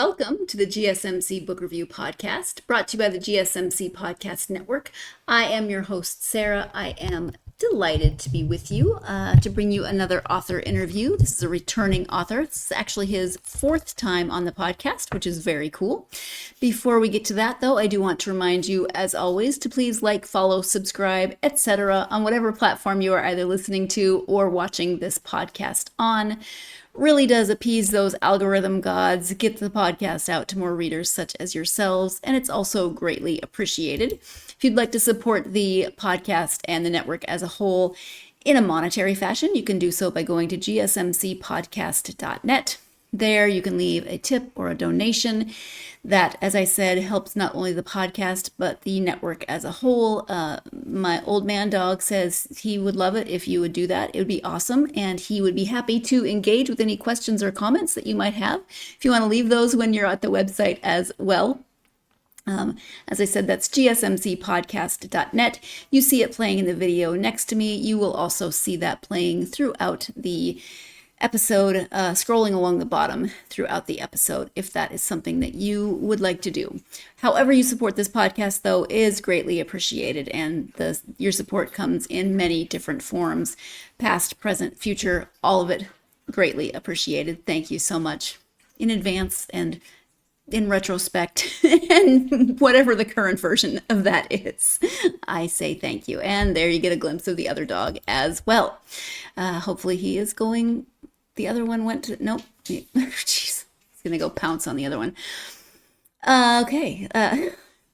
Welcome to the GSMC Book Review Podcast, brought to you by the GSMC Podcast Network. I am your host, Sarah. I am delighted to be with you to bring you another author interview. This is a returning author. This is actually his fourth time on the podcast, which is very cool. Before we get to that, though, I do want to remind you, as always, to please like, follow, subscribe, etc. on whatever platform you are either listening to or watching this podcast on. Really does appease those algorithm gods, get the podcast out to more readers such as yourselves, and it's also greatly appreciated. If you'd like to support the podcast and the network as a whole in a monetary fashion, you can do so by going to gsmcpodcast.net. There you can leave a tip or a donation. That, as I said, helps not only the podcast, but the network as a whole. My old man dog says he would love it if you would do that. It would be awesome, and he would be happy to engage with any questions or comments that you might have. If you want to leave those when you're at the website as well. As I said, that's gsmcpodcast.net. You see it playing in the video next to me. You will also see that playing throughout the episode, scrolling along the bottom throughout the episode, if that is something that you would like to do. However you support this podcast, though, is greatly appreciated, and your support comes in many different forms, past, present, future, all of it greatly appreciated. Thank you so much in advance and in retrospect, and whatever the current version of that is. I say thank you. And there you get a glimpse of the other dog as well. Hopefully he is going. The other one went to, nope. Jeez, he's gonna go pounce on the other one. Okay.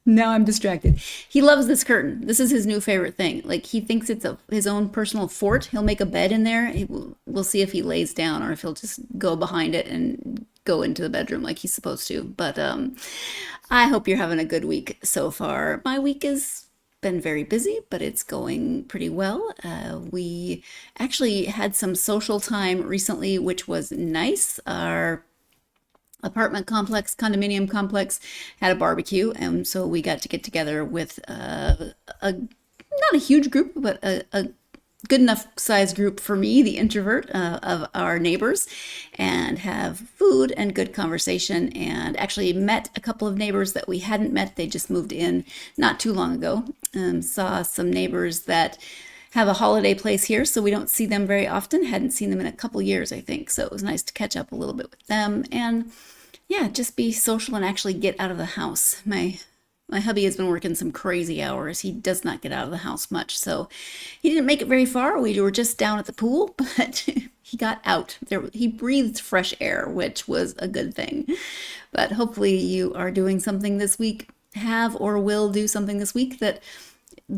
Now I'm distracted. He loves this curtain. This is his new favorite thing. Like, he thinks it's his own personal fort. He'll make a bed in there. We'll see if he lays down or if he'll just go behind it and go into the bedroom like he's supposed to. But I hope you're having a good week so far. My week has been very busy, but it's going pretty well. We actually had some social time recently, which was nice. Our apartment complex, condominium complex, had a barbecue, and so we got to get together with not a huge group, but a good enough size group for me, the introvert, of our neighbors, and have food and good conversation, and actually met a couple of neighbors that we hadn't met. They just moved in not too long ago. Saw some neighbors that have a holiday place here, so we don't see them very often. Hadn't seen them in a couple years, I think, so it was nice to catch up a little bit with them, and yeah, just be social and actually get out of the house. My hubby has been working some crazy hours. He does not get out of the house much, so he didn't make it very far. We were just down at the pool, but he got out. He breathed fresh air, which was a good thing. But hopefully you are doing something this week, have or will do something this week that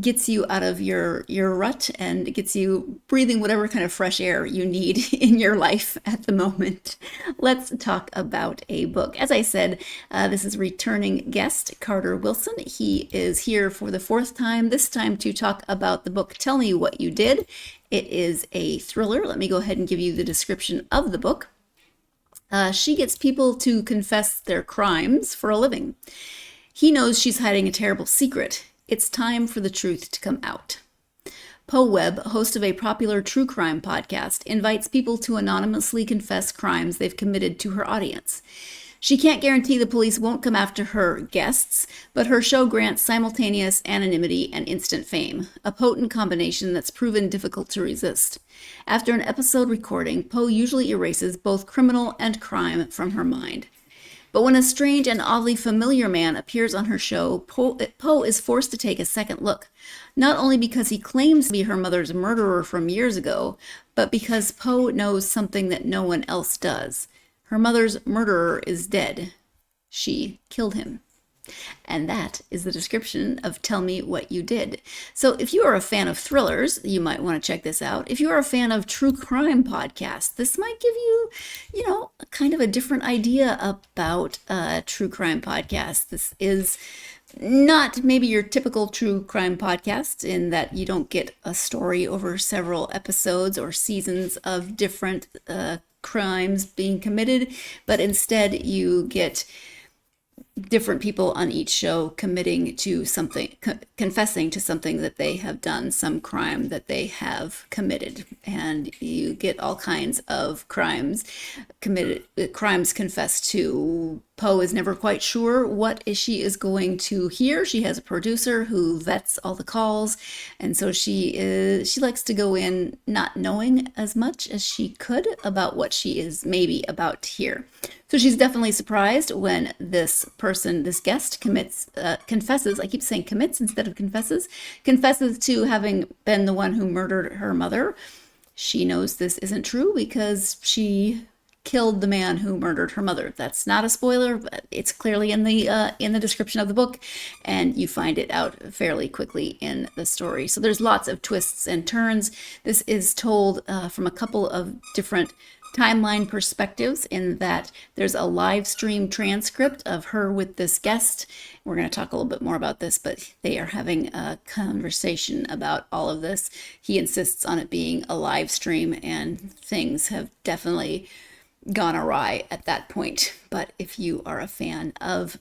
gets you out of your rut and gets you breathing whatever kind of fresh air you need in your life at the moment. Let's talk about a book. As I said, this is returning guest Carter Wilson. He is here for the fourth time, this time to talk about the book Tell Me What You Did. It is a thriller. Let me go ahead and give you the description of the book. She gets people to confess their crimes for a living. He knows she's hiding a terrible secret. It's time for the truth to come out. Poe Webb, host of a popular true crime podcast, invites people to anonymously confess crimes they've committed to her audience. She can't guarantee the police won't come after her guests, but her show grants simultaneous anonymity and instant fame, a potent combination that's proven difficult to resist. After an episode recording, Poe usually erases both criminal and crime from her mind. But when a strange and oddly familiar man appears on her show, Poe is forced to take a second look, not only because he claims to be her mother's murderer from years ago, but because Poe knows something that no one else does. Her mother's murderer is dead. She killed him. And that is the description of Tell Me What You Did. So if you are a fan of thrillers, you might want to check this out. If you are a fan of true crime podcasts, this might give you, kind of a different idea about true crime podcasts. This is not maybe your typical true crime podcast in that you don't get a story over several episodes or seasons of different crimes being committed, but instead you get different people on each show committing to something, confessing to something that they have done, some crime that they have committed. And you get all kinds of crimes committed, crimes confessed to, Poe is never quite sure what she is going to hear. She has a producer who vets all the calls, and so she likes to go in not knowing as much as she could about what she is maybe about to hear. So she's definitely surprised when this person, this guest, confesses. I keep saying commits instead of confesses to having been the one who murdered her mother. She knows this isn't true because she killed the man who murdered her mother. That's not a spoiler, but it's clearly in the description of the book, and you find it out fairly quickly in the story. So there's lots of twists and turns. This is told from a couple of different timeline perspectives, in that there's a live stream transcript of her with this guest. We're going to talk a little bit more about this, but they are having a conversation about all of this. He insists on it being a live stream, and things have definitely gone awry at that point. But if you are a fan of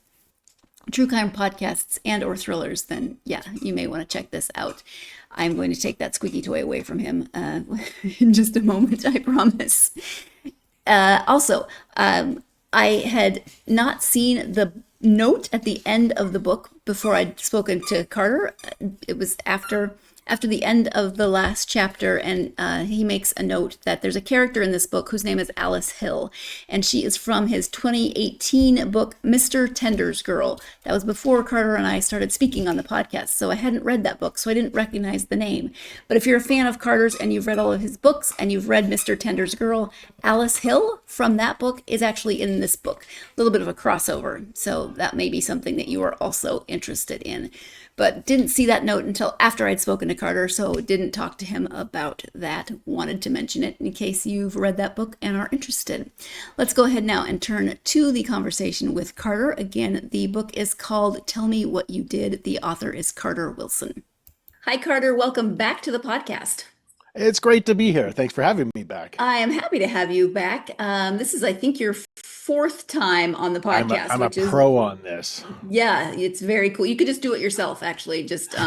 true crime podcasts and or thrillers, then yeah, you may want to check this out. I'm going to take that squeaky toy away from him in just a moment, I promise. I had not seen the note at the end of the book before I'd spoken to Carter. It was after the end of the last chapter, and he makes a note that there's a character in this book whose name is Alice Hill, and she is from his 2018 book, Mr. Tender's Girl. That was before Carter and I started speaking on the podcast, so I hadn't read that book, so I didn't recognize the name. But if you're a fan of Carter's and you've read all of his books and you've read Mr. Tender's Girl, Alice Hill from that book is actually in this book. A little bit of a crossover, so that may be something that you are also interested in. But didn't see that note until after I'd spoken to Carter, so didn't talk to him about that. Wanted to mention it in case you've read that book and are interested. Let's go ahead now and turn to the conversation with Carter. Again, the book is called Tell Me What You Did. The author is Carter Wilson. Hi, Carter. Welcome back to the podcast. It's great to be here. Thanks for having me back. I am happy to have you back. This is, I think, your fourth time on the podcast. I'm a pro on this. Yeah, it's very cool. You could just do it yourself, actually. Just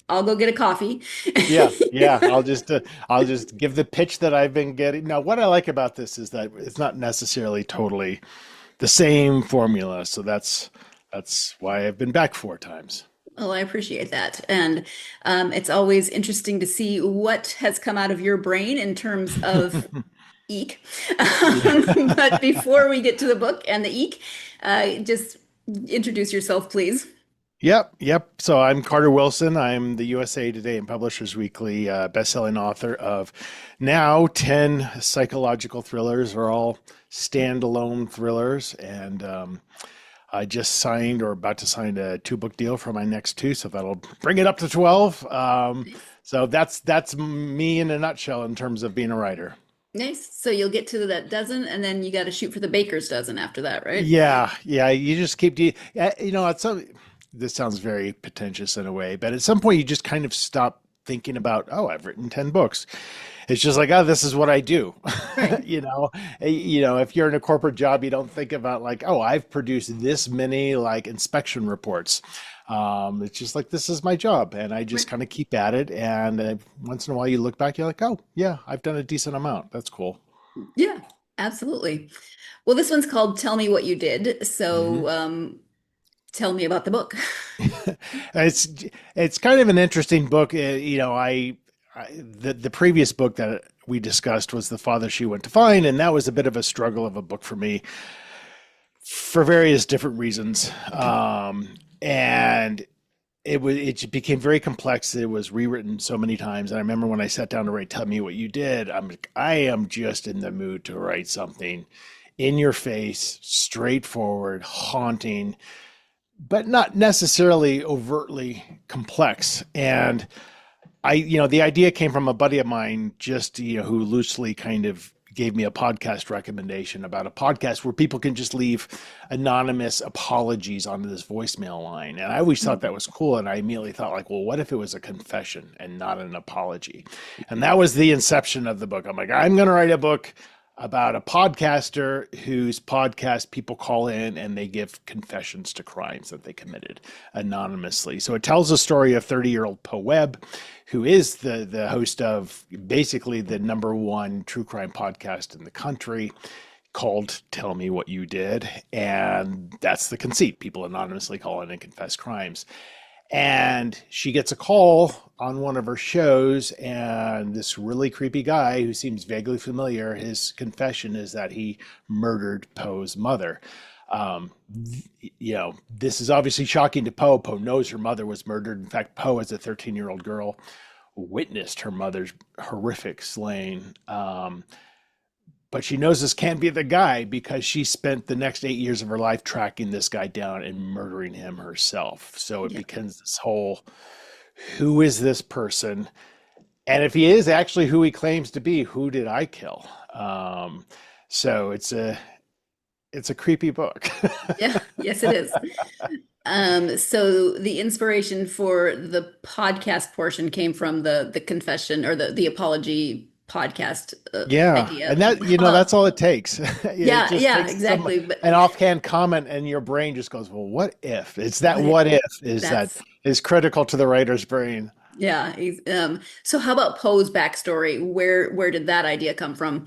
I'll go get a coffee. Yeah. I'll just give the pitch that I've been getting. Now, what I like about this is that it's not necessarily totally the same formula. So that's why I've been back 4 times. Well, I appreciate that. And it's always interesting to see what has come out of your brain in terms of eek. But before we get to the book and the eek, just introduce yourself, please. Yep. So I'm Carter Wilson. I'm the USA Today and Publishers Weekly best-selling author of now 10 psychological thrillers, are all standalone thrillers. And I just signed or about to sign a 2-book deal for my next 2, so that'll bring it up to 12. So that's me in a nutshell in terms of being a writer. Nice. So you'll get to that dozen, and then you got to shoot for the baker's dozen after that, right? Yeah. You just keep, this sounds very pretentious in a way, but at some point you just kind of stop thinking about, oh, I've written 10 books. It's just like, oh, this is what I do. Right. If you're in a corporate job, you don't think about like, oh, I've produced this many like inspection reports. It's just like, this is my job, and I just kind of keep at it. And once in a while you look back, you're like, oh yeah, I've done a decent amount. That's cool. Yeah, absolutely. Well, this one's called Tell Me What You Did. So, tell me about the book. It's kind of an interesting book. The previous book that we discussed was The Father She Went to Find, and that was a bit of a struggle of a book for me for various different reasons. And it became very complex. It was rewritten so many times. And I remember when I sat down to write Tell Me What You Did, I am just in the mood to write something in your face, straightforward, haunting, but not necessarily overtly complex. And the idea came from a buddy of mine, who loosely kind of gave me a podcast recommendation about a podcast where people can just leave anonymous apologies onto this voicemail line. And I always thought that was cool. And I immediately thought like, well, what if it was a confession and not an apology? And that was the inception of the book. I'm like, I'm going to write a book about a podcaster whose podcast people call in and they give confessions to crimes that they committed anonymously. So it tells the story of 30-year-old Poe Webb, who is the host of basically the #1 true crime podcast in the country. called Tell Me What You Did. And that's the conceit. People anonymously call in and confess crimes. And she gets a call on one of her shows, and this really creepy guy who seems vaguely familiar, his confession is that he murdered Poe's mother. This is obviously shocking to Poe. Poe knows her mother was murdered. In fact, Poe, as a 13-year-old girl, witnessed her mother's horrific slaying. But she knows this can't be the guy because she spent the next 8 years of her life tracking this guy down and murdering him herself. So it becomes this whole, who is this person? And if he is actually who he claims to be, who did I kill? So it's a creepy book. Yeah, yes, it is. So the inspiration for the podcast portion came from the confession or the apology podcast idea. And that that's all it takes. Exactly. An offhand comment, and your brain just goes, "Well, what if?" It's that what if that is critical to the writer's brain. Yeah. So how about Poe's backstory? Where did that idea come from?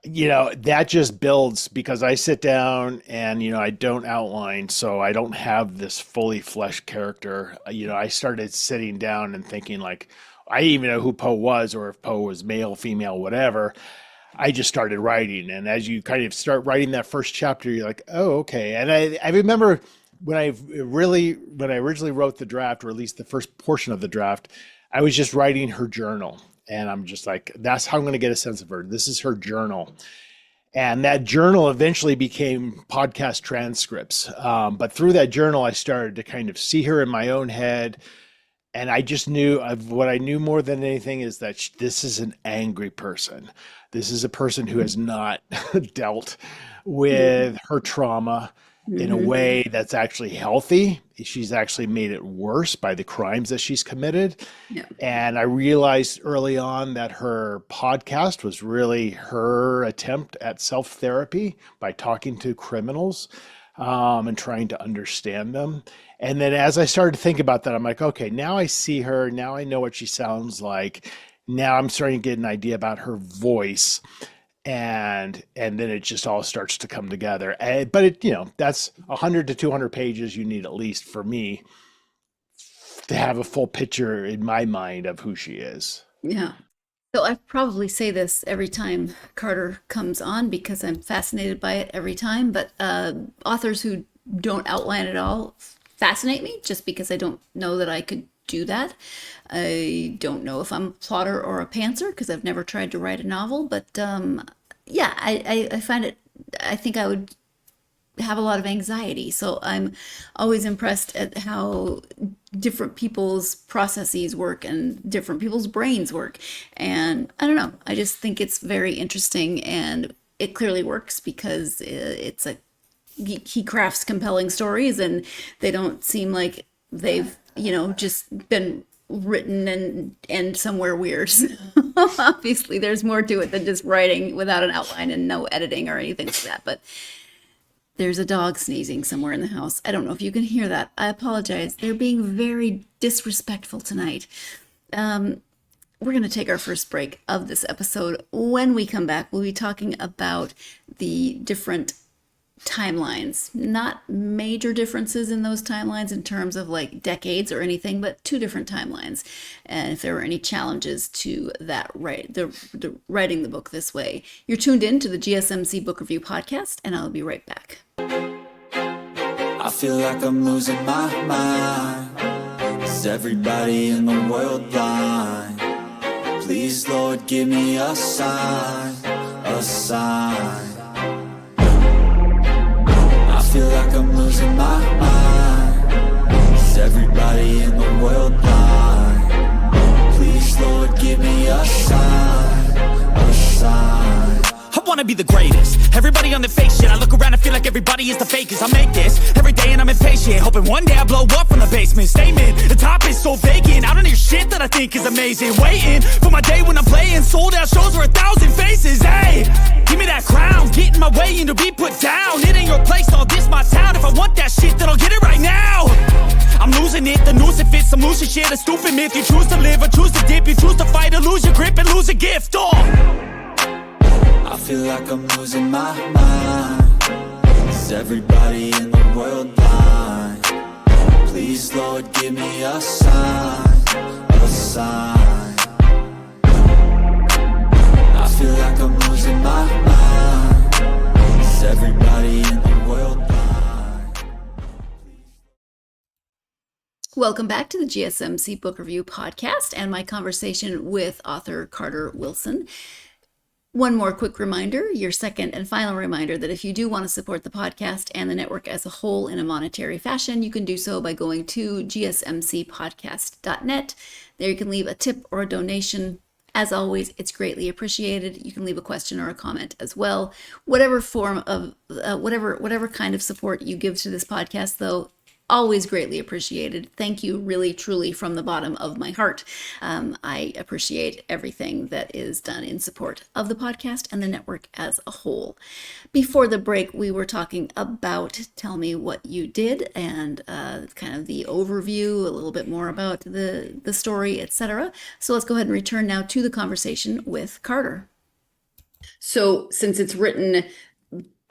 That just builds because I sit down and, I don't outline, so I don't have this fully fleshed character. I started sitting down and thinking like, I didn't even know who Poe was or if Poe was male, female, whatever. I just started writing. And as you kind of start writing that first chapter, you're like, oh, okay. And I remember when I originally wrote the draft, or at least the first portion of the draft, I was just writing her journal. And I'm just like, that's how I'm going to get a sense of her. This is her journal. And that journal eventually became podcast transcripts. But through that journal, I started to kind of see her in my own head. And I just knew what I knew more than anything is that this is an angry person. This is a person who has not dealt with her trauma in a way that's actually healthy. She's actually made it worse by the crimes that she's committed. Yeah. And I realized early on that her podcast was really her attempt at self-therapy by talking to criminals and trying to understand them. And then as I started to think about that, I'm like, okay, now I see her. Now I know what she sounds like. Now I'm starting to get an idea about her voice. And then it just all starts to come together. But that's 100 to 200 pages you need at least for me to have a full picture in my mind of who she is. Yeah. So I probably say this every time Carter comes on because I'm fascinated by it every time. But authors who don't outline at all fascinate me just because I don't know that I could do that. I don't know if I'm a plotter or a pantser because I've never tried to write a novel, but I find it, I think I would have a lot of anxiety. So I'm always impressed at how different people's processes work and different people's brains work. And I don't know, I just think it's very interesting, and it clearly works because he crafts compelling stories and they don't seem like they've just been written and somewhere weird. Obviously there's more to it than just writing without an outline and no editing or anything like that. But there's a dog sneezing somewhere in the house. I don't know if you can hear that. I apologize. They're being very disrespectful tonight. We're going to take our first break of this episode. When we come back, we'll be talking about the different timelines, not major differences in those timelines in terms of like decades or anything, but two different timelines, and if there were any challenges to that, the writing the book this way. You're tuned in to the GSMC Book Review Podcast, and I'll be right back. I feel like I'm losing my mind. Is everybody in the world blind? Please, Lord, give me a sign, a sign. I feel like I'm losing my mind. Is everybody in the world blind? Please, Lord, give me a sign, a sign. I wanna be the greatest. Everybody on the fake shit. I look around and feel like everybody is the fakest. I make this every day and I'm impatient, hoping one day I blow up from the basement. Statement, the top is so vacant. I don't hear shit that I think is amazing. Waiting for my day when I'm playing sold out shows for 1,000 faces. Hey, give me that crown, get in my way and to be put down. It ain't your place, all this my town. If I want that shit, then I'll get it right now. I'm losing it, the noose it fits, some loose shit, a stupid myth. You choose to live or choose to dip, you choose to fight or lose your grip and lose a gift. Oh, I feel feel like I'm losing my mind. Is everybody in the world blind? Please, Lord, give me a sign, a sign. I feel like I'm losing my mind. Is everybody in the world blind? Welcome back to the GSMC Book Review Podcast and my conversation with author Carter Wilson. One more quick reminder, your second and final reminder, that if you do want to support the podcast and the network as a whole in a monetary fashion, you can do so by going to gsmcpodcast.net. There you can leave a tip or a donation. As always, it's greatly appreciated. You can leave a question or a comment as well. Whatever form of, whatever kind of support you give to this podcast, though, always greatly appreciated. Thank you, really, truly, from the bottom of my heart. I appreciate everything that is done in support of the podcast and the network as a whole. Before the break, we were talking about Tell Me What You Did and kind of the overview, a little bit more about the story, etc. So let's go ahead and return now to the conversation with Carter. So since it's written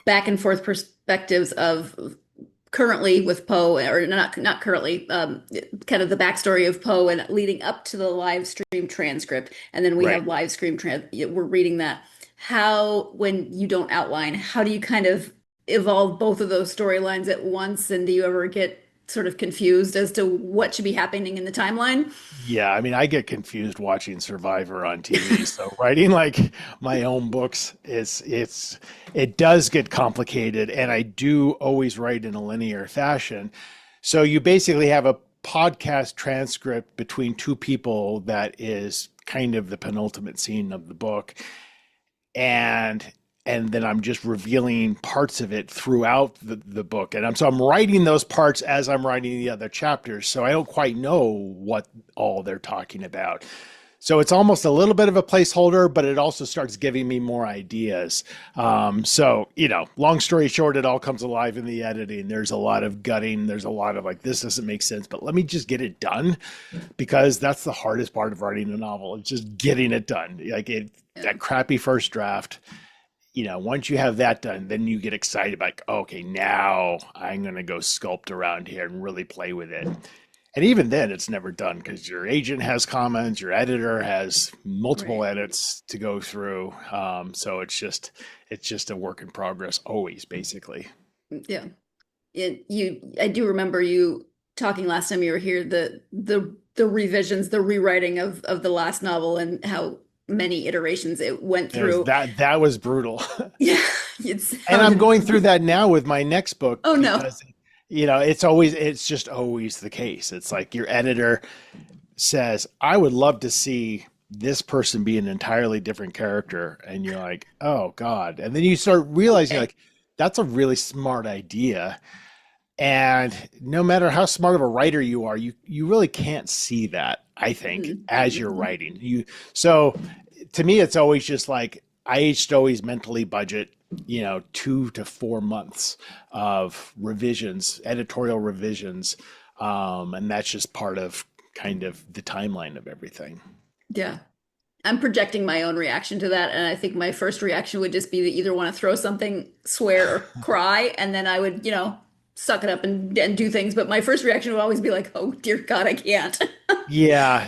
back and forth perspectives of currently with Poe, or not currently, kind of the backstory of Poe and leading up to the live stream transcript, and then we have live stream we're reading that. How, when you don't outline, how do you kind of evolve both of those storylines at once, and do you ever get sort of confused as to what should be happening in the timeline? Yeah, I mean, I get confused watching Survivor on TV. So writing like my own books it does get complicated, and I do always write in a linear fashion. So you basically have a podcast transcript between two people that is kind of the penultimate scene of the book. And then I'm just revealing parts of it throughout the book. And I'm writing those parts as I'm writing the other chapters. So I don't quite know what all they're talking about. So it's almost a little bit of a placeholder, but it also starts giving me more ideas. So, long story short, it all comes alive in the editing. There's a lot of gutting. There's a lot of like, this doesn't make sense, but let me just get it done, because that's the hardest part of writing a novel. It's just getting it done. That crappy first draft. Once you have that done, then you get excited, like, okay, now I'm going to go sculpt around here and really play with it. And even then, it's never done, because your agent has comments, your editor has multiple edits to go through. So it's just a work in progress always, basically. Yeah. I do remember you talking last time you were here, the revisions, the rewriting of the last novel, and how many iterations it went through. That was brutal. Yeah. And I'm going through that now with my next book. Oh, no. Because, it's just always the case. It's like your editor says, I would love to see this person be an entirely different character. And you're like, oh God. And then you start realizing like, that's a really smart idea. And no matter how smart of a writer you are, you really can't see that, I think, as you're writing. So to me, it's always just like, I should always mentally budget, 2 to 4 months of revisions, editorial revisions. And that's just part of kind of the timeline of everything. Yeah. I'm projecting my own reaction to that. And I think my first reaction would just be to either want to throw something, swear, or cry. And then I would, suck it up and do things. But my first reaction would always be like, oh, dear God, I can't. Yeah,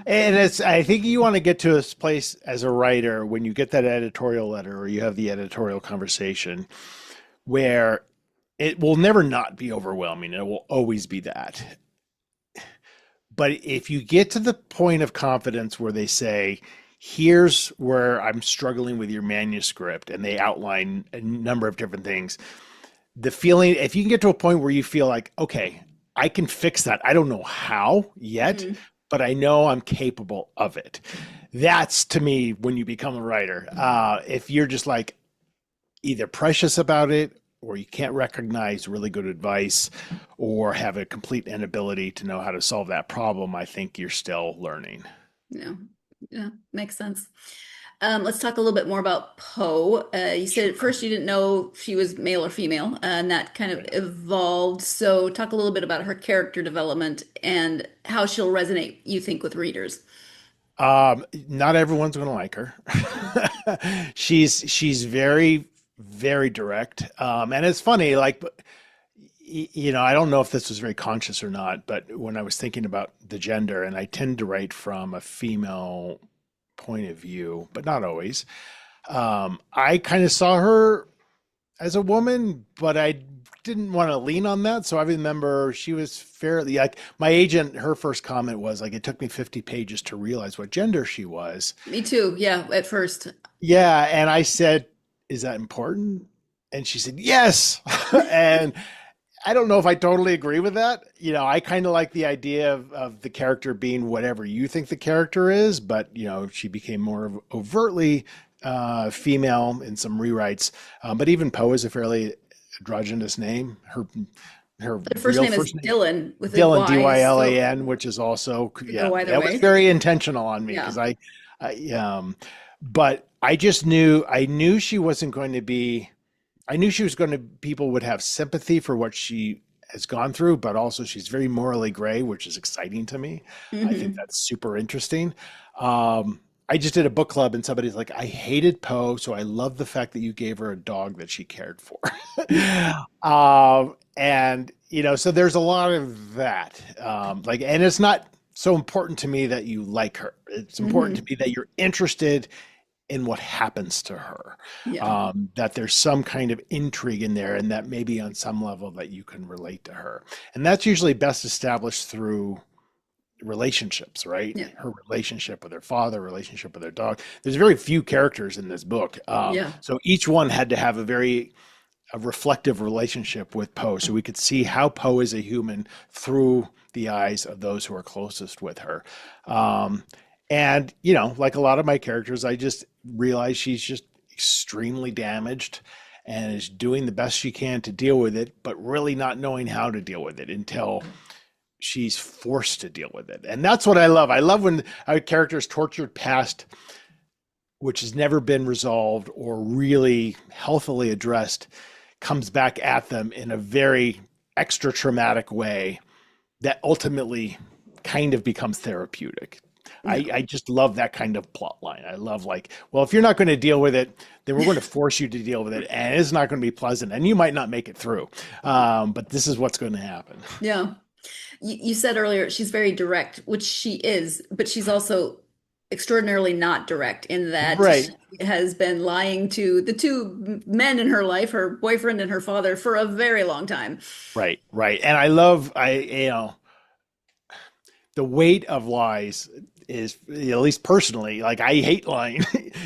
I think you want to get to a place as a writer when you get that editorial letter or you have the editorial conversation where it will never not be overwhelming. It will always be that. But if you get to the point of confidence where they say, here's where I'm struggling with your manuscript, and they outline a number of different things, the feeling, if you can get to a point where you feel like, okay, I can fix that. I don't know how yet, but I know I'm capable of it. That's, to me, when you become a writer. If you're just like either precious about it, or you can't recognize really good advice, or have a complete inability to know how to solve that problem, I think you're still learning. Yeah, makes sense. Let's talk a little bit more about Poe. You said at first you didn't know if she was male or female, and that kind of evolved. So talk a little bit about her character development and how she'll resonate, you think, with readers. Not everyone's going to like her. She's very, very direct. And it's funny, like, I don't know if this was very conscious or not, but when I was thinking about the gender, and I tend to write from a female point of view, but not always. I kind of saw her as a woman, but I didn't want to lean on that. So I remember she was fairly like my agent, her first comment was like, it took me 50 pages to realize what gender she was. Me too. Yeah, at first. Yeah. And I said, is that important? And she said, yes. And I don't know if I totally agree with that. I kind of like the idea of the character being whatever you think the character is, but she became more overtly female in some rewrites. But even Poe is a fairly androgynous name. Her first real name is Dylan with a Dylan, Y, Dylan, which is also that was very intentional on me because but I knew she wasn't going to be. I knew she was going to. People would have sympathy for what she has gone through, but also she's very morally gray, which is exciting to me. I think that's super interesting. I just did a book club and somebody's like, I hated Poe, so I love the fact that you gave her a dog that she cared for. And, so there's a lot of that. And it's not so important to me that you like her. It's important to me that you're interested in what happens to her. Yeah. That there's some kind of intrigue in there and that maybe on some level that you can relate to her. And that's usually best established through relationships, right? Yeah. Her relationship with her father, relationship with her dog. There's very few characters in this book. So each one had to have a reflective relationship with Poe. So we could see how Poe is a human through the eyes of those who are closest with her. And, like a lot of my characters, I just realized she's just extremely damaged and is doing the best she can to deal with it, but really not knowing how to deal with it until she's forced to deal with it. And that's what I love. I love when a character's tortured past, which has never been resolved or really healthily addressed, comes back at them in a very extra traumatic way that ultimately kind of becomes therapeutic. I just love that kind of plot line. I love if you're not going to deal with it, then we're going to force you to deal with it. And it's not going to be pleasant. And you might not make it through. But this is what's going to happen. Yeah. You said earlier she's very direct, which she is, but she's also extraordinarily not direct in that she has been lying to the two men in her life, her boyfriend and her father, for a very long time. Right. And I love, the weight of lies is, at least personally, I hate lying.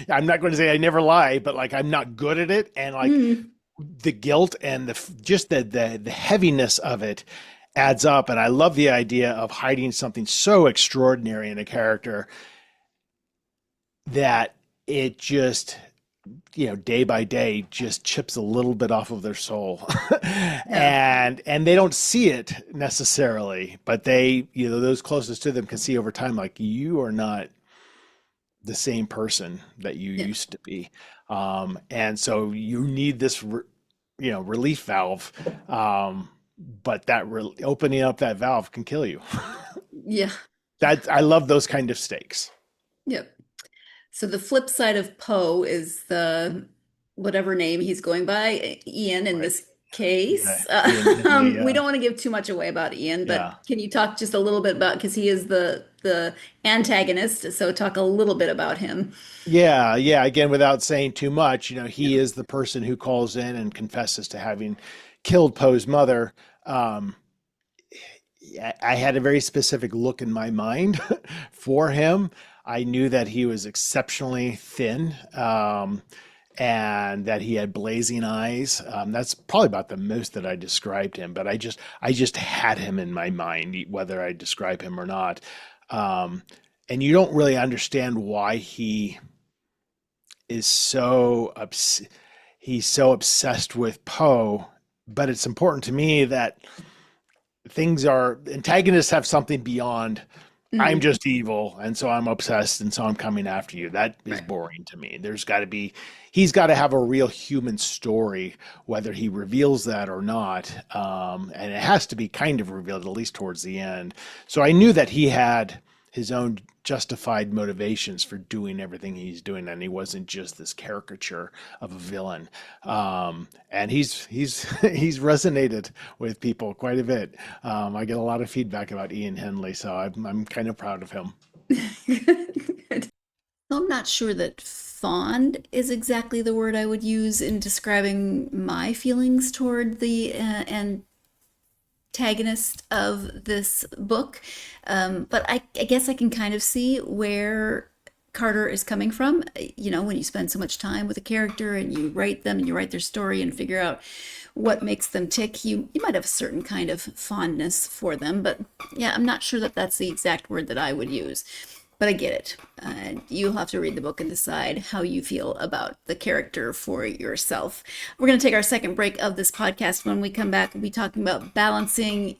I'm not going to say I never lie, but I'm not good at it. And the guilt and the heaviness of it adds up. And I love the idea of hiding something so extraordinary in a character that it just, day by day just chips a little bit off of their soul. And they don't see it necessarily, but they, those closest to them can see over time, you are not the same person that you used to be. And so you need this, relief valve. But that opening up that valve can kill you. Yeah. I love those kind of stakes. Yep. So the flip side of Poe is the whatever name he's going by, Ian in this case. We don't want to give too much away about Ian, but can you talk just a little bit about, because he is the antagonist, so talk a little bit about him. Yeah. Again, without saying too much, he is the person who calls in and confesses to having killed Poe's mother. I had a very specific look in my mind for him. I knew that he was exceptionally thin, and that he had blazing eyes. That's probably about the most that I described him, but I just had him in my mind, whether I describe him or not. And you don't really understand why he is he's so obsessed with Poe, but it's important to me that antagonists have something beyond I'm just evil, and so I'm obsessed, and so I'm coming after you. That is boring to me. He's got to have a real human story, whether he reveals that or not. And it has to be kind of revealed, at least towards the end. So I knew that he had his own justified motivations for doing everything he's doing, and he wasn't just this caricature of a villain. And he's resonated with people quite a bit. I get a lot of feedback about Ian Henley, so I'm kind of proud of him. I'm not sure that fond is exactly the word I would use in describing my feelings toward the antagonist of this book. But I guess I can kind of see where Carter is coming from. When you spend so much time with a character and you write them and you write their story and figure out what makes them tick, you might have a certain kind of fondness for them. But yeah, I'm not sure that that's the exact word that I would use. But I get it. You'll have to read the book and decide how you feel about the character for yourself. We're going to take our second break of this podcast. When we come back, we'll be talking about balancing.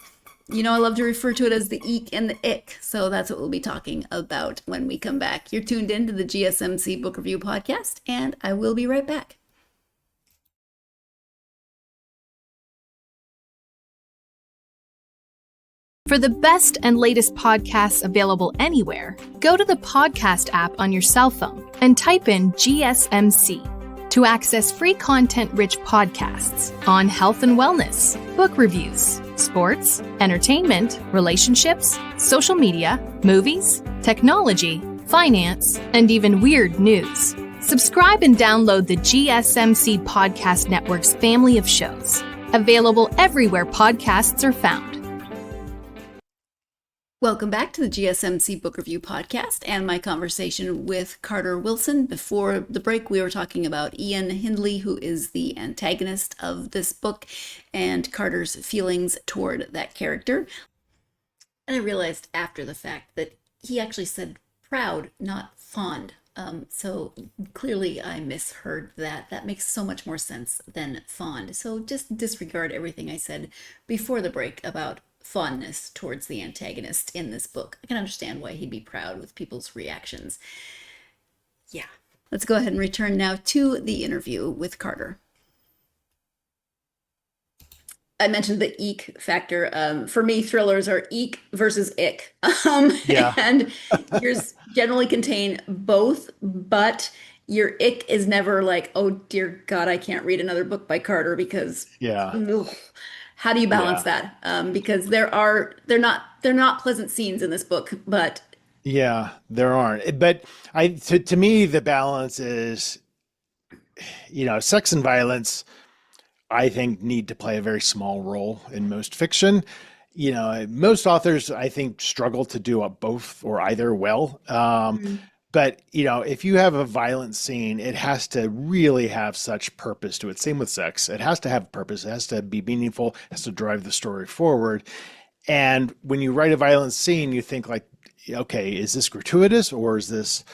I love to refer to it as the eek and the ick. So that's what we'll be talking about when we come back. You're tuned in to the GSMC Book Review Podcast, and I will be right back. For the best and latest podcasts available anywhere, go to the podcast app on your cell phone and type in GSMC to access free content-rich podcasts on health and wellness, book reviews, sports, entertainment, relationships, social media, movies, technology, finance, and even weird news. Subscribe and download the GSMC Podcast Network's family of shows, available everywhere podcasts are found. Welcome back to the GSMC Book Review Podcast and my conversation with Carter Wilson. Before the break, we were talking about Ian Hindley, who is the antagonist of this book, and Carter's feelings toward that character. And I realized after the fact that he actually said proud, not fond. So clearly I misheard that. That makes so much more sense than fond. So just disregard everything I said before the break about fondness towards the antagonist in this book. I can understand why he'd be proud with people's reactions. Yeah. Let's go ahead and return now to the interview with Carter. I mentioned the eek factor. For me, thrillers are eek versus ick. And yours generally contain both, but your ick is never like, oh dear God, I can't read another book by Carter because ugh. How do you balance that? Because they're not pleasant scenes in this book, but there aren't. But to me, the balance is, sex and violence, I think, need to play a very small role in most fiction. Most authors, I think, struggle to do both or either well. But, if you have a violent scene, it has to really have such purpose to it. Same with sex. It has to have purpose. It has to be meaningful. It has to drive the story forward. And when you write a violent scene, you think like, okay, is this gratuitous or is this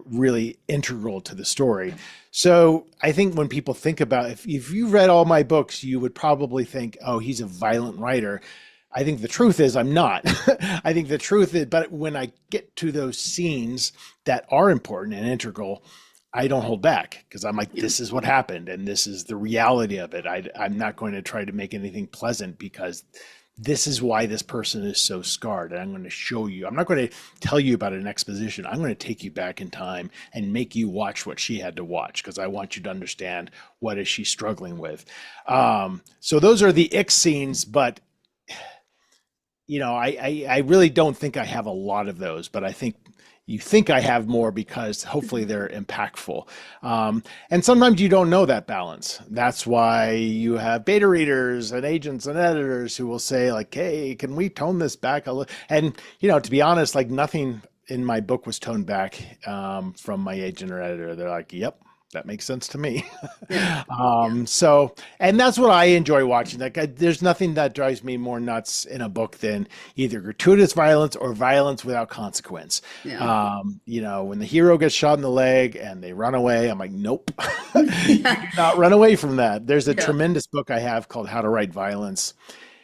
really integral to the story? So I think when people think about, if you read all my books, you would probably think, oh, he's a violent writer. I think the truth is I'm not. I think the truth is, but when I get to those scenes that are important and integral, I don't hold back because I'm like, this is what happened and this is the reality of it. I'm not going to try to make anything pleasant because this is why this person is so scarred. And I'm going to show you. I'm not going to tell you about an exposition. I'm going to take you back in time and make you watch what she had to watch because I want you to understand what is she struggling with. So those are the ick scenes, but I really don't think I have a lot of those, but I think you think I have more because hopefully they're impactful. And sometimes you don't know that balance. That's why you have beta readers and agents and editors who will say like, hey, can we tone this back a little? And, to be honest, like nothing in my book was toned back from my agent or editor. They're like, yep. That makes sense to me. So, and that's what I enjoy watching. Like, there's nothing that drives me more nuts in a book than either gratuitous violence or violence without consequence. When the hero gets shot in the leg and they run away, I'm like, nope, do not run away from that. There's a tremendous book I have called How to Write Violence,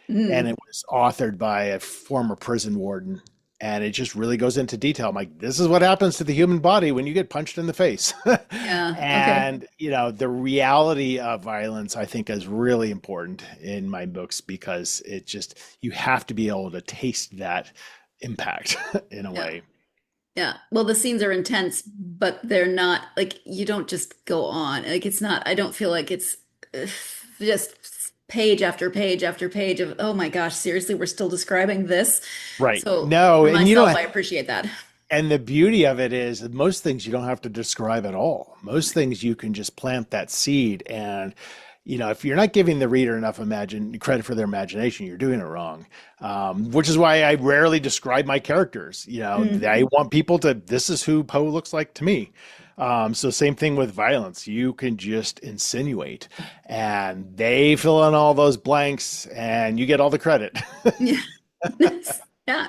and it was authored by a former prison warden. And it just really goes into detail. I'm like, this is what happens to the human body when you get punched in the face. And, the reality of violence, I think, is really important in my books because you have to be able to taste that impact in a way. Yeah. Well, the scenes are intense, but they're not like you don't just go on. Like it's not, I don't feel like it's just page after page after page of, oh my gosh, seriously, we're still describing this. Right. So No, for and you myself, don't. I appreciate that. And the beauty of it is that most things you don't have to describe at all. Most things you can just plant that seed. And, if you're not giving the reader enough credit for their imagination, you're doing it wrong. Which is why I rarely describe my characters. I want people to, this is who Poe looks like to me. So same thing with violence. You can just insinuate and they fill in all those blanks and you get all the credit. Yeah. Yeah.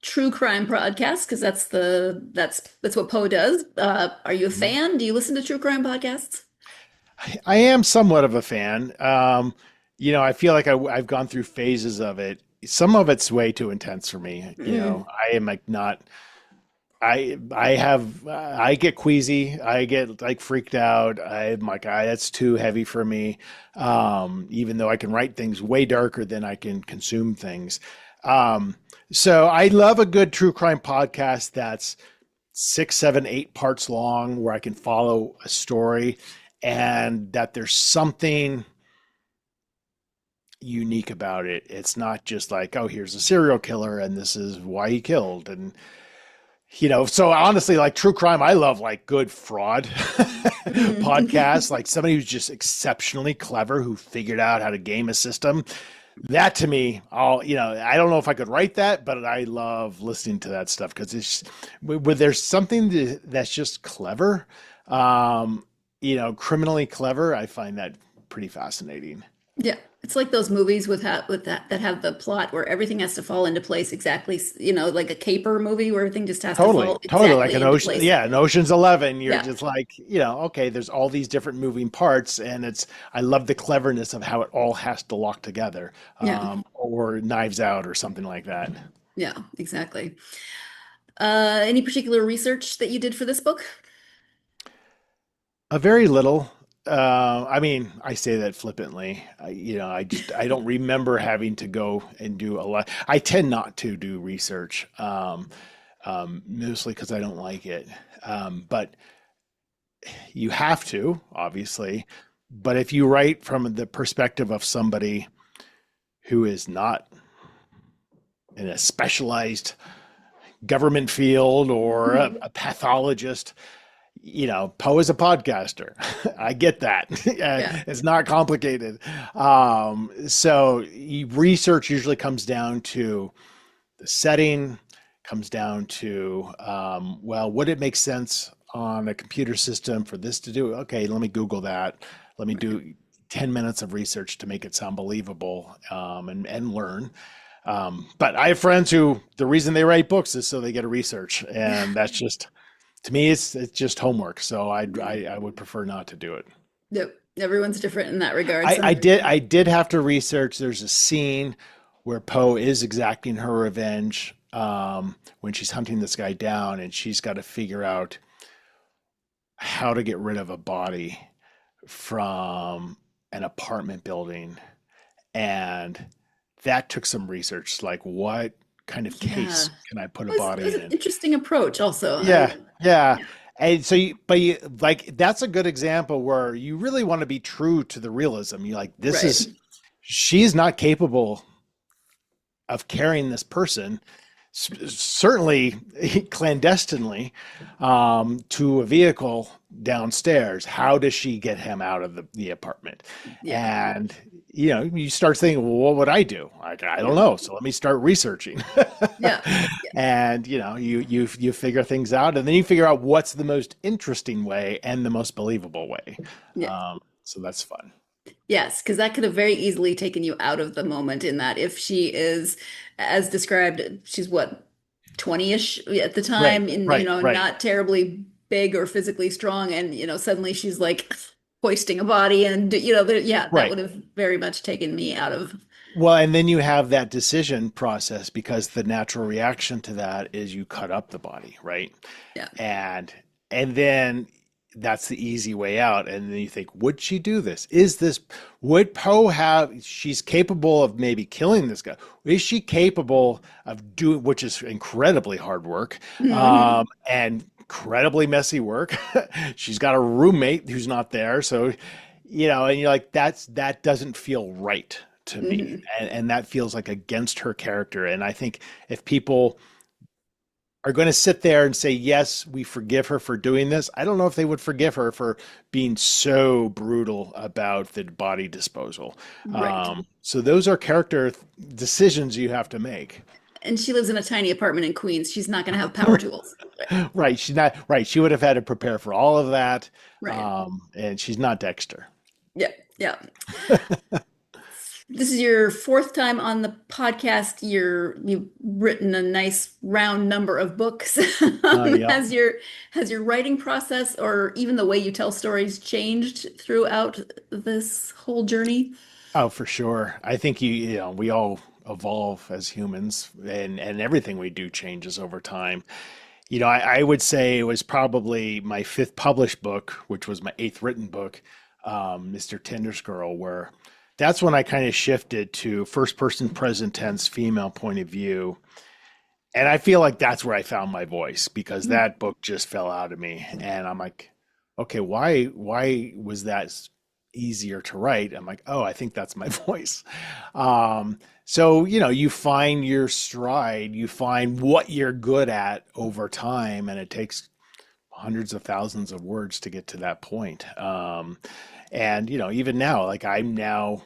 True crime podcast, because that's what Poe does. Are you a fan? Do you listen to true crime podcasts? I am somewhat of a fan. I feel like I've gone through phases of it. Some of it's way too intense for me. I am like not. I get queasy. I get like freaked out. I'm like, that's too heavy for me. Even though I can write things way darker than I can consume things. So I love a good true crime podcast that's 6, 7, 8 parts long where I can follow a story and that there's something unique about it. It's not just like, oh, here's a serial killer and this is why he killed. And, so honestly, like true crime, I love like good fraud podcasts, like somebody who's just exceptionally clever, who figured out how to game a system. That to me, I don't know if I could write that, but I love listening to that stuff because it's where there's something that's just clever, criminally clever. I find that pretty fascinating. Yeah, it's like those movies that have the plot where everything has to fall into place exactly. Like a caper movie where everything just has to fall totally like exactly into place. an Ocean's 11. You're just like, okay, there's all these different moving parts, and I love the cleverness of how it all has to lock together, or Knives Out or something like that. Yeah, exactly. Any particular research that you did for this book? A very little. I say that flippantly. I don't remember having to go and do a lot. I tend not to do research, mostly because I don't like it. But you have to, obviously. But if you write from the perspective of somebody who is not in a specialized government field or a pathologist, Poe is a podcaster. I get that. It's not complicated. So research usually comes down to the setting, comes down to, would it make sense on a computer system for this to do? Okay, let me Google that. Let me do 10 minutes of research to make it sound believable, and learn. But I have friends who the reason they write books is so they get to research, and that's just, to me, it's just homework. So I would prefer not to do it. Yep. Everyone's different in that regard. I did have to research. There's a scene where Poe is exacting her revenge when she's hunting this guy down, and she's got to figure out how to get rid of a body from an apartment building. And that took some research, like what kind of case can I put a body in? An interesting approach also. Yeah. And so, like, that's a good example where you really want to be true to the realism. You like, she's not capable of carrying this person, certainly clandestinely, to a vehicle downstairs. How does she get him out of the apartment? Yeah. And you start thinking, well, what would I do? Like, I don't know. So let me start researching. And you figure things out, and then you figure out what's the most interesting way and the most believable way. So that's fun. Yes, because that could have very easily taken you out of the moment, in that if she is, as described, she's what, 20-ish at the time, not terribly big or physically strong, and suddenly she's like hoisting a body, and that would have very much taken me out of. Well, and then you have that decision process, because the natural reaction to that is you cut up the body, right? Yeah. And then that's the easy way out. And then you think, would she do this? Would Poe she's capable of maybe killing this guy. Is she capable of doing, which is incredibly hard work, and incredibly messy work. She's got a roommate who's not there. So, and you're like, that doesn't feel right to me. And that feels like against her character. And I think if people are going to sit there and say, yes, we forgive her for doing this, I don't know if they would forgive her for being so brutal about the body disposal. Right. So those are character decisions you have to make. And she lives in a tiny apartment in Queens. She's not going to have power tools. Right. She's not right. She would have had to prepare for all of that. Right. And she's not Dexter. Yeah. Yeah. This is your fourth time on the podcast. You've written a nice round number of books. Yeah. Has your writing process or even the way you tell stories changed throughout this whole journey? Oh, for sure. I think we all evolve as humans, and everything we do changes over time. I would say it was probably my fifth published book, which was my eighth written book, Mr. Tinder's Girl, where that's when I kind of shifted to first person present tense female point of view. And I feel like that's where I found my voice, because that book just fell out of me. And I'm like, okay, why was that easier to write? I'm like, oh, I think that's my voice. So, you find your stride, you find what you're good at over time, and it takes hundreds of thousands of words to get to that point. And, even now, like now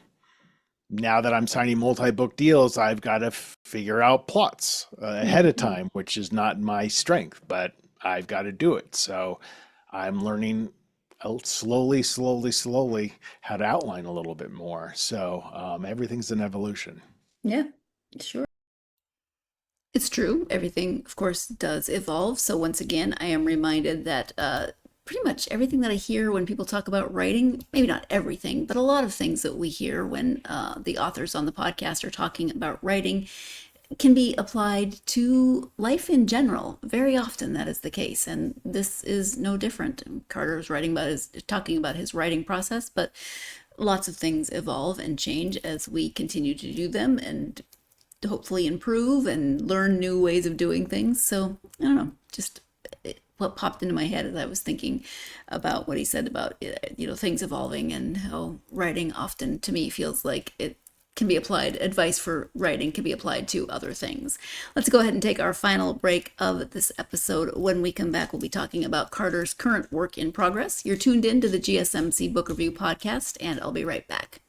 that I'm signing multi-book deals, I've got to figure out plots ahead of time, which is not my strength, but I've got to do it. So I'm learning slowly how to outline a little bit more. So everything's an evolution. Yeah, sure. It's true. Everything, of course, does evolve. So once again, I am reminded that pretty much everything that I hear when people talk about writing, maybe not everything, but a lot of things that we hear when the authors on the podcast are talking about writing can be applied to life in general. Very often that is the case, and this is no different. Carter is talking about his writing process, but lots of things evolve and change as we continue to do them and hopefully improve and learn new ways of doing things. So I don't know, just what popped into my head as I was thinking about what he said about things evolving, and how writing often to me feels like it can be applied. Advice for writing can be applied to other things. Let's go ahead and take our final break of this episode. When we come back, we'll be talking about Carter's current work in progress. You're tuned in to the GSMC Book Review Podcast, and I'll be right back.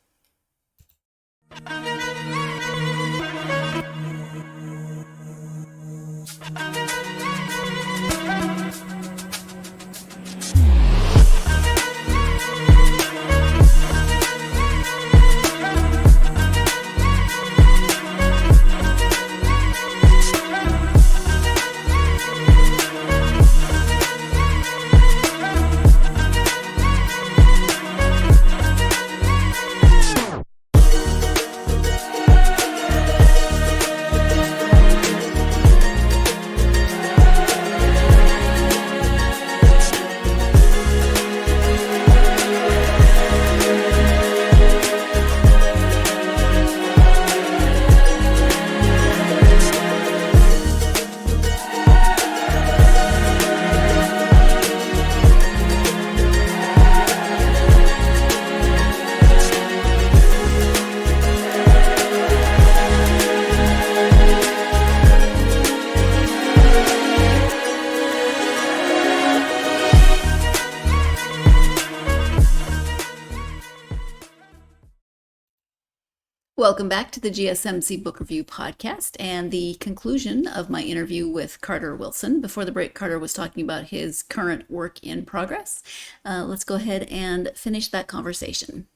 Welcome back to the GSMC Book Review Podcast and the conclusion of my interview with Carter Wilson. Before the break, Carter was talking about his current work in progress. Let's go ahead and finish that conversation.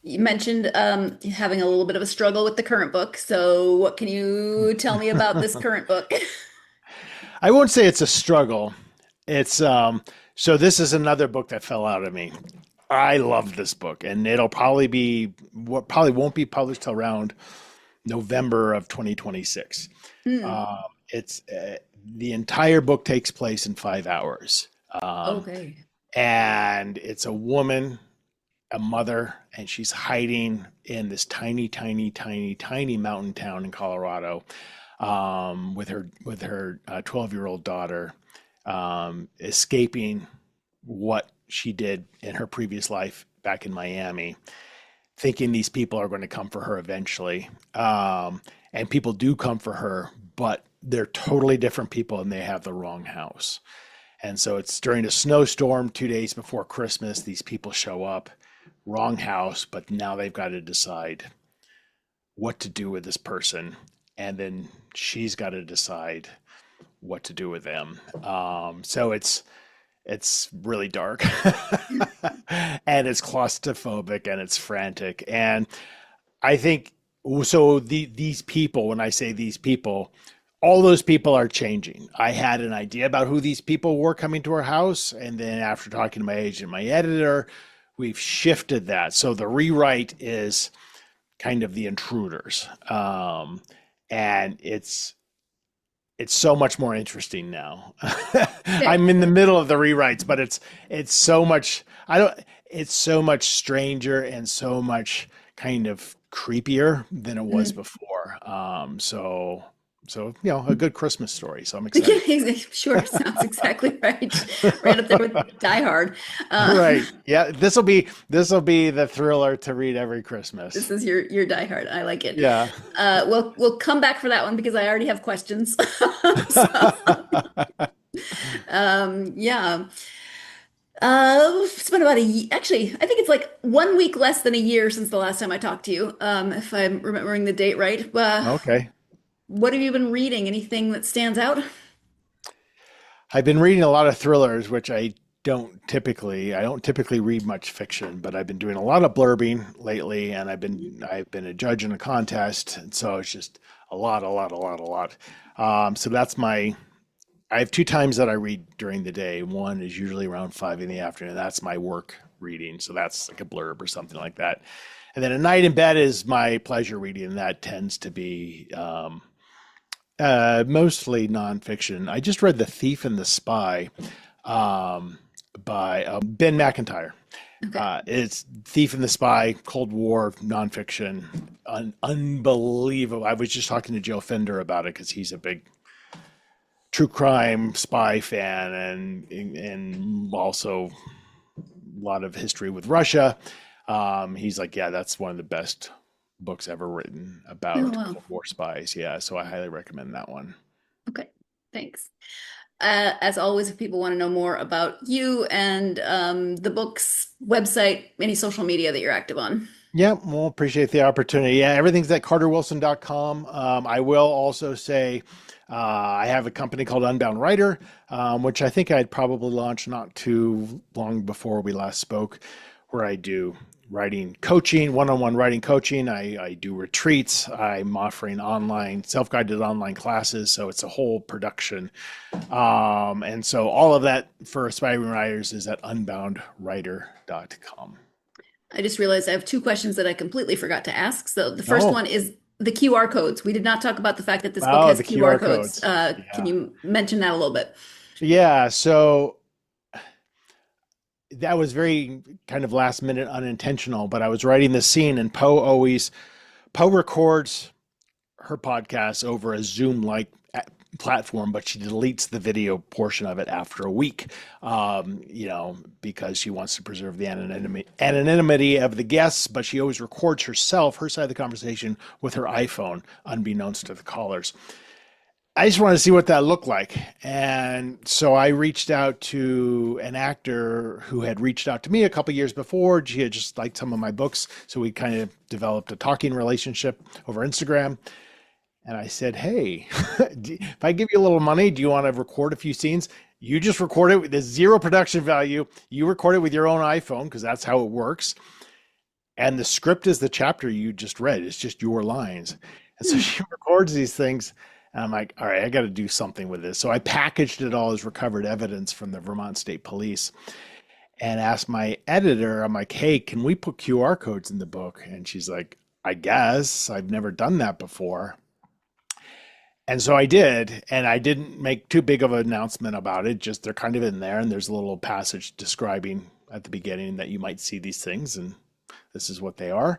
You mentioned having a little bit of a struggle with the current book. So what can you tell me about this current book? I won't say it's a struggle. It's so this is another book that fell out of me. I love this book, and it'll probably won't be published till around November of 2026. It's the entire book takes place in 5 hours. Okay. And it's a woman, a mother, and she's hiding in this tiny, tiny, tiny, tiny mountain town in Colorado, with her 12-year-old daughter, escaping what she did in her previous life back in Miami, thinking these people are going to come for her eventually. And people do come for her, but they're totally different people and they have the wrong house. And so it's during a snowstorm 2 days before Christmas. These people show up, wrong house, but now they've got to decide what to do with this person. And then she's got to decide what to do with them. So it's really dark and it's claustrophobic and it's frantic. And I think so. These people, when I say these people, all those people are changing. I had an idea about who these people were coming to our house. And then after talking to my agent, my editor, we've shifted that. So the rewrite is kind of the intruders. And it's so much more interesting now. I'm in the middle of the rewrites, but it's so much, it's so much stranger and so much kind of creepier than it was before. So, a good Christmas story. So I'm excited. Yeah, sure. Sounds exactly right. Right up there with Die Hard. Right. Yeah. This will be the thriller to read every Christmas. This is your Die Hard. I like it. Yeah. We'll come back for that one because I already have questions. Yeah. It's been about actually, I think it's like 1 week less than a year since the last time I talked to you. If I'm remembering the date right. Okay. What have you been reading? Anything that stands out? I've been reading a lot of thrillers, which I don't typically read much fiction, but I've been doing a lot of blurbing lately, and I've been a judge in a contest, and so it's just a lot. So that's I have 2 times that I read during the day. One is usually around 5 in the afternoon. That's my work reading, so that's like a blurb or something like that. And then at night in bed is my pleasure reading, and that tends to be mostly nonfiction. I just read The Thief and the Spy by Ben McIntyre. Okay. It's Thief and the Spy, Cold War nonfiction. Unbelievable. I was just talking to Joe Fender about it because he's a big true crime spy fan and also a lot of history with Russia. He's like, yeah, that's one of the best books ever written about Cold War spies. Yeah, so I highly recommend that one. Okay, thanks. As always, if people want to know more about you and the book's website, any social media that you're active on. Yeah, well, appreciate the opportunity. Yeah, everything's at carterwilson.com. I will also say I have a company called Unbound Writer, which I think I'd probably launched not too long before we last spoke, where I do writing coaching, one-on-one writing coaching. I do retreats. I'm offering self-guided online classes. So it's a whole production. And so all of that for aspiring writers is at unboundwriter.com. I just realized I have 2 questions that I completely forgot to ask. So the first one is the QR codes. We did not talk about the fact that this book has QR codes. Can you mention that a little bit? Yeah. So that was very kind of last minute unintentional, but I was writing this scene and Poe records her podcast over a Zoom-like platform, but she deletes the video portion of it after a week, because she wants to preserve the anonymity of the guests, but she always records her side of the conversation with her iPhone, unbeknownst to the callers. I just wanted to see what that looked like. And so I reached out to an actor who had reached out to me a couple years before. She had just liked some of my books. So we kind of developed a talking relationship over Instagram. And I said, hey, if I give you a little money, do you want to record a few scenes? You just record it. There's 0 production value. You record it with your own iPhone because that's how it works. And the script is the chapter you just read. It's just your lines. And so she records these things. And I'm like, all right, I got to do something with this. So I packaged it all as recovered evidence from the Vermont State Police and asked my editor, I'm like, hey, can we put QR codes in the book? And she's like, I guess. I've never done that before. And so I did, and I didn't make too big of an announcement about it. Just they're kind of in there, and there's a little passage describing at the beginning that you might see these things, and this is what they are.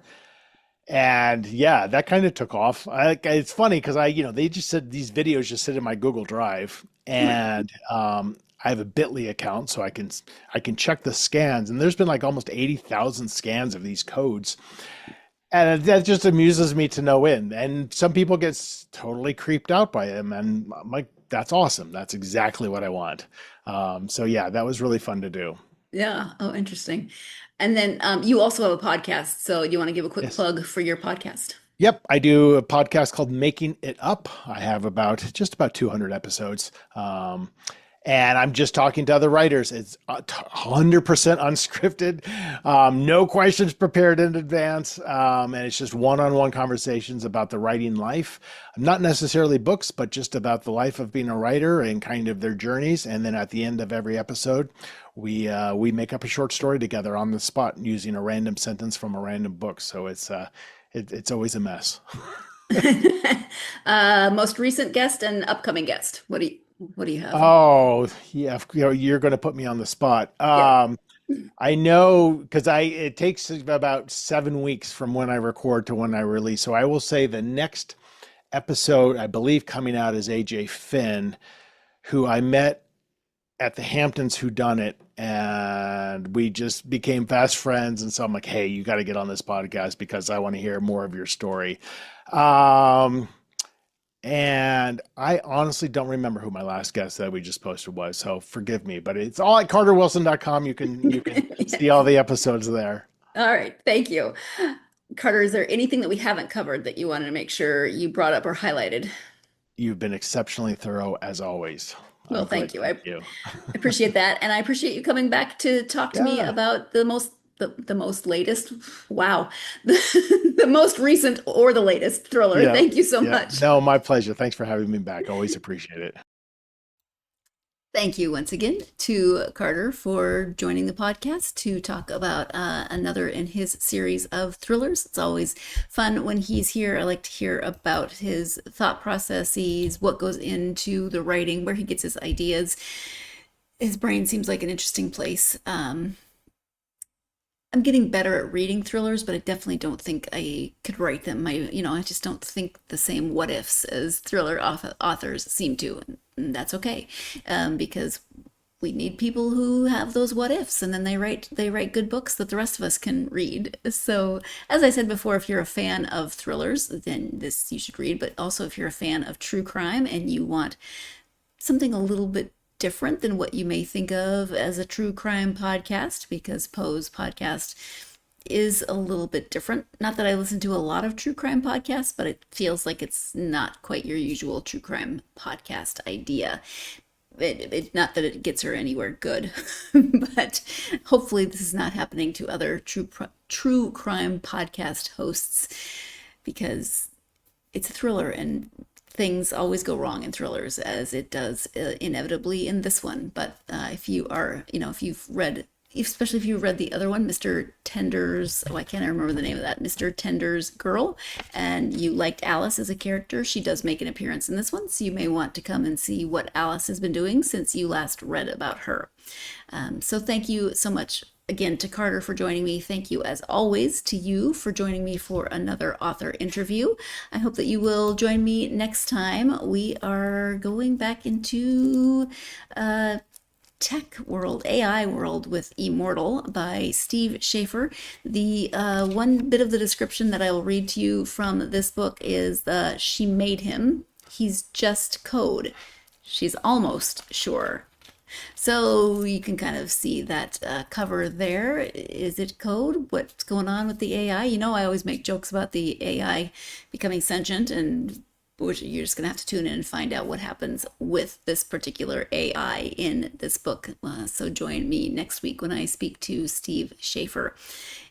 And yeah, that kind of took off. It's funny because they just said these videos just sit in my Google Drive, and I have a Bitly account, so I can check the scans, and there's been like almost 80,000 scans of these codes. And that just amuses me to no end. And some people get totally creeped out by them. And I'm like, that's awesome. That's exactly what I want. So yeah, that was really fun to do. Yeah. Oh, interesting. And then you also have a podcast. So you want to give a quick Yes. plug for your podcast? Yep. I do a podcast called Making It Up. I have just about 200 episodes. And I'm just talking to other writers. It's 100% unscripted, no questions prepared in advance. And it's just one-on-one conversations about the writing life. Not necessarily books, but just about the life of being a writer and kind of their journeys. And then at the end of every episode, we make up a short story together on the spot using a random sentence from a random book. So it's always a mess. Most recent guest and upcoming guest. What do you have? Oh, yeah, you're going to put me on the spot. Yeah. I know because it takes about 7 weeks from when I record to when I release. So I will say the next episode, I believe, coming out is AJ Finn, who I met at the Hamptons Whodunit, and we just became fast friends. And so I'm like, hey, you got to get on this podcast because I want to hear more of your story. And I honestly don't remember who my last guest that we just posted was, so forgive me, but it's all at carterwilson.com. You can see all the episodes there. All right. Thank you. Carter, is there anything that we haven't covered that you wanted to make sure you brought up or highlighted? You've been exceptionally thorough as always. Well, thank you. I Thank you. appreciate that. And I appreciate you coming back to talk to me Yeah. about the most latest, wow, the most recent or the latest thriller. Yeah. Thank you so Yeah. much. No, my pleasure. Thanks for having me back. Always appreciate it. Thank you once again to Carter for joining the podcast to talk about another in his series of thrillers. It's always fun when he's here. I like to hear about his thought processes, what goes into the writing, where he gets his ideas. His brain seems like an interesting place. I'm getting better at reading thrillers, but I definitely don't think I could write them. I just don't think the same what ifs as thriller authors seem to, and that's okay, because we need people who have those what ifs, and then they write good books that the rest of us can read. So, as I said before, if you're a fan of thrillers, then this you should read. But also, if you're a fan of true crime and you want something a little bit different than what you may think of as a true crime podcast, because Poe's podcast is a little bit different. Not that I listen to a lot of true crime podcasts, but it feels like it's not quite your usual true crime podcast idea. Not that it gets her anywhere good, but hopefully this is not happening to other true crime podcast hosts, because it's a thriller and things always go wrong in thrillers, as it does inevitably in this one. But if you've read, especially if you read the other one, Mr. Tender's, I can't remember the name of that, Mr. Tender's Girl, and you liked Alice as a character, she does make an appearance in this one, so you may want to come and see what Alice has been doing since you last read about her. So thank you so much again to Carter for joining me. Thank you as always to you for joining me for another author interview. I hope that you will join me next time. We are going back into tech world, AI world with Immortal by Steve Schaefer. The one bit of the description that I will read to you from this book is she made him. He's just code. She's almost sure. So you can kind of see that cover there. Is it code? What's going on with the AI? I always make jokes about the AI becoming sentient, and which you're just going to have to tune in and find out what happens with this particular AI in this book. So join me next week when I speak to Steve Schaefer.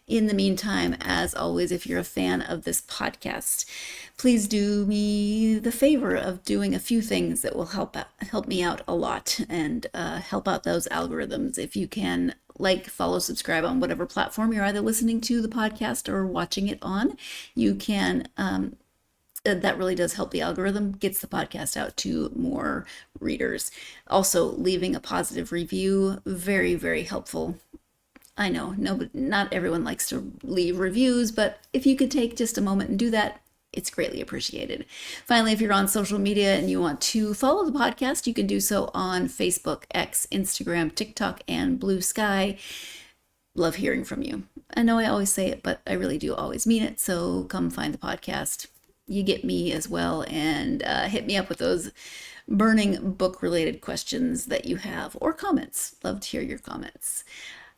In the meantime, as always, if you're a fan of this podcast, please do me the favor of doing a few things that will help me out a lot and help out those algorithms. If you can follow, subscribe on whatever platform you're either listening to the podcast or watching it on. You can That really does help the algorithm, gets the podcast out to more readers. Also, leaving a positive review, very, very helpful. I know, not everyone likes to leave reviews, but if you could take just a moment and do that, it's greatly appreciated. Finally, if you're on social media and you want to follow the podcast, you can do so on Facebook, X, Instagram, TikTok, and Blue Sky. Love hearing from you. I know I always say it, but I really do always mean it. So come find the podcast. You get me as well, and hit me up with those burning book-related questions that you have, or comments. Love to hear your comments.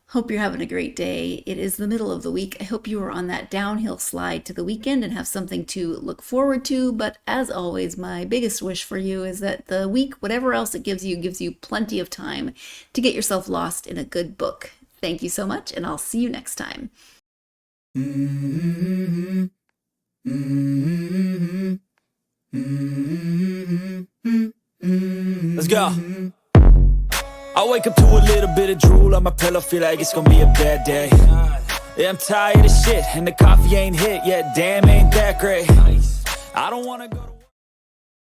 Hope you're having a great day. It is the middle of the week. I hope you are on that downhill slide to the weekend and have something to look forward to. But as always, my biggest wish for you is that the week, whatever else it gives you plenty of time to get yourself lost in a good book. Thank you so much, and I'll see you next time. Let's go. I wake up to a little bit of drool on my pillow, feel like it's gonna be a bad day. Yeah, I'm tired of shit, and the coffee ain't hit yet, damn, ain't that great. I don't wanna go to